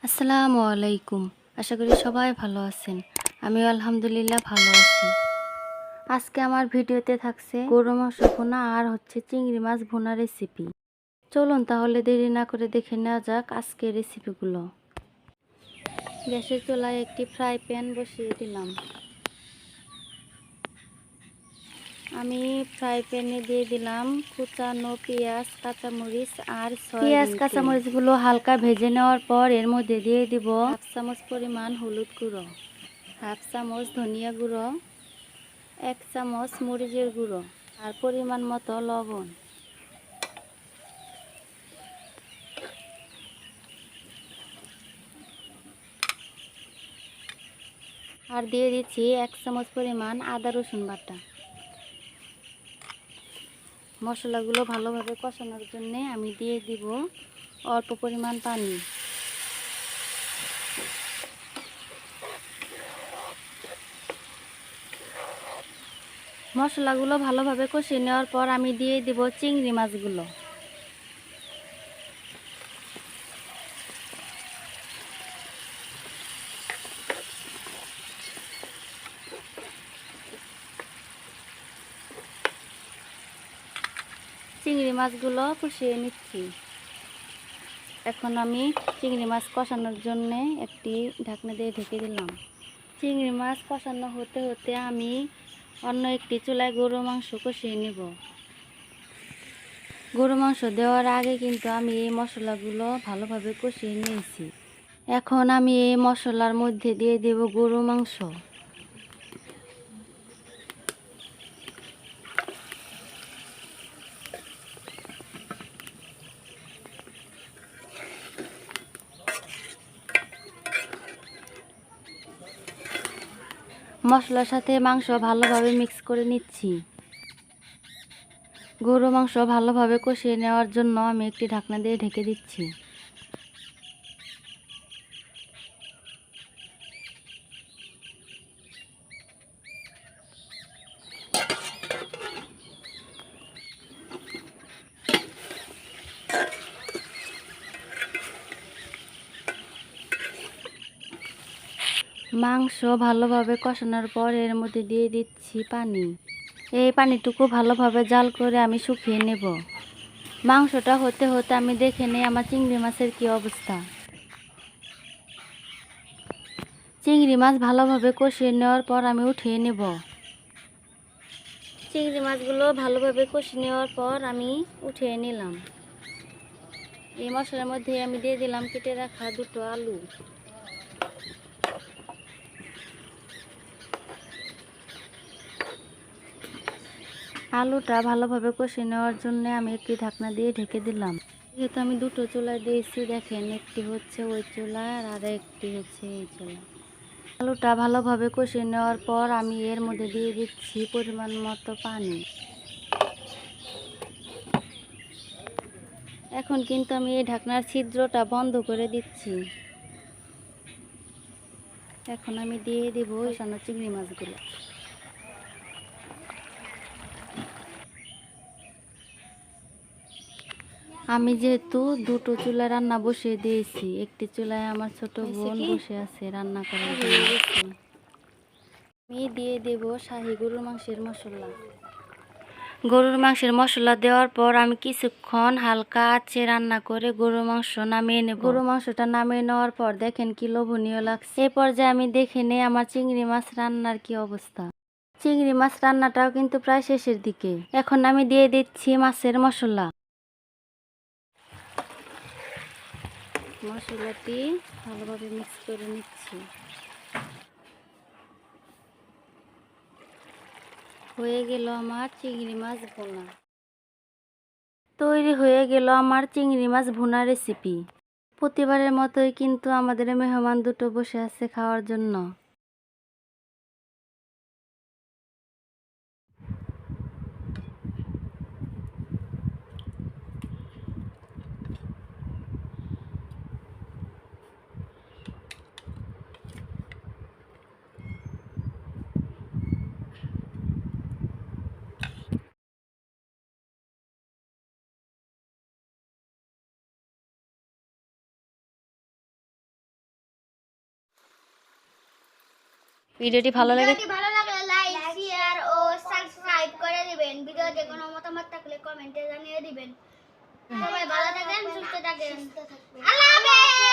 আসসালামু আলাইকুম। আশা করি সবাই ভালো আছেন। আমিও আলহামদুলিল্লাহ ভালো আছি। আজকে আমার ভিডিওতে থাকছে গরু মাংস ভুনা আর চিংড়ি মাছ ভুনা রেসিপি। চলুন তাহলে দেরি না করে দেখে নেওয়া যাক আজকের রেসিপিগুলো। গ্যাসের চুলায় একটি ফ্রাই প্যান বসিয়ে দিলাম। আমি ফ্রাই প্যানে দিয়ে দিলাম কুচানো পেঁয়াজ, কাঁচামরিচ আর পেঁয়াজ কাঁচামরিচগুলো হালকা ভেজে নেওয়ার পর এর মধ্যে দিয়ে দিব হাফ চামচ পরিমাণ হলুদ গুঁড়ো, হাফ চামচ ধনিয়া গুঁড়ো, 1 চামচ মরিচের গুঁড়ো আর পরিমাণ মতো লবণ। আর দিয়ে দিচ্ছি 1 চামচ পরিমাণ আদা রসুন বাটা। মশলাগুলো ভালোভাবে কষানোর জন্য আমি দিয়ে দিব অল্প পরিমাণ পানি। মশলাগুলো ভালোভাবে কষিয়ে নেওয়ার পর আমি দিয়ে দিব চিংড়ি মাছগুলো। চিংড়ি মাছগুলো কষিয়ে নিচ্ছি। এখন আমি চিংড়ি মাছ কষানোর জন্য একটি ঢাকনা দিয়ে ঢেকে দিলাম। চিংড়ি মাছ কষানো হতে হতে আমি অন্য একটি চুলায় গরু মাংস কষিয়ে নেব। গরু মাংস দেওয়ার আগে কিন্তু আমি এই মশলাগুলো ভালোভাবে কষিয়ে নিয়েছি। এখন আমি এই মশলার মধ্যে দিয়ে দেব গরু মাংস। মশলার সাথে মাংস ভালোভাবে মিক্স করে নিচ্ছি। গরু মাংস ভালোভাবে কষিয়ে নেওয়ার জন্য আমি একটি ঢাকনা দিয়ে ঢেকে দিচ্ছি। মাংস ভালোভাবে কষানোর পর এর মধ্যে দিয়ে দিচ্ছি পানি। এই পানিটুকু ভালোভাবে জাল করে আমি শুকিয়ে নেব। মাংসটা হতে হতে আমি দেখে নেই আমার চিংড়ি মাছের কি অবস্থা। চিংড়ি মাছ ভালোভাবে কষিয়ে নেওয়ার পর আমি উঠিয়ে নেব। চিংড়ি মাছগুলো ভালোভাবে কষিয়ে নেওয়ার পর আমি উঠিয়ে নিলাম। এই মশলার মধ্যে আমি দিয়ে দিলাম কেটে রাখা দুটো আলু। আলুটা ভালোভাবে কষিয়ে নেওয়ার জন্য আমি একটি ঢাকনা দিয়ে ঢেকে দিলাম। যেহেতু আমি দুটো চুলায় দিয়েছি, দেখেন একটি হচ্ছে ওই চুলায় আর একটি হচ্ছে এই চুলায়। আলুটা ভালোভাবে কষিয়ে নেওয়ার পর আমি এর মধ্যে দিয়ে দিচ্ছি পরিমাণ মতো পানি। এখন কিন্তু আমি এই ঢাকনার ছিদ্রটা বন্ধ করে দিচ্ছি। এখন আমি দিয়ে দিব কষানো চিংড়ি মাছগুলো। আমি যেহেতু দুটো চুলায় রান্না বসিয়ে দিয়েছি, একটি চুলায় আমার ছোট বোন বসে আছে রান্না করার জন্য। আমি দিয়ে দেব শাহী গরুর মাংসের মশলা। গরুর মাংসের মশলা দেওয়ার পর আমি কিছুক্ষণ হালকা আঁচে রান্না করে গরুর মাংস নামিয়ে নেব। গরুর মাংসটা নামিয়ে নেওয়ার পর দেখেন কি লোভনীয় লাগছে। এই পর্যায়ে আমি দেখে নেই আমার চিংড়ি মাছ রান্নার কি অবস্থা। চিংড়ি মাছ রান্নাটাও কিন্তু প্রায় শেষের দিকে। এখন আমি দিয়ে দিচ্ছি মাছের মশলা। মশলাটি ভালোভাবে মিক্স করে নিচ্ছি। হয়ে গেল আমার চিংড়ি মাছ ভুনা। তৈরি হয়ে গেল আমার চিংড়ি মাছ ভুনা রেসিপি। প্রতিবারের মতোই কিন্তু আমাদের মেহমান দুটো বসে আছে খাওয়ার জন্য। ভিডিওটি ভালো লাগে লাইক শেয়ার ও সাবস্ক্রাইব করে দিবেন। ভিডিওতে কোনো মতামত থাকলে কমেন্টে জানিয়ে দিবেন। সবাই ভালো থাকেন, সুস্থ থাকেন। আল্লাহ হাফেজ।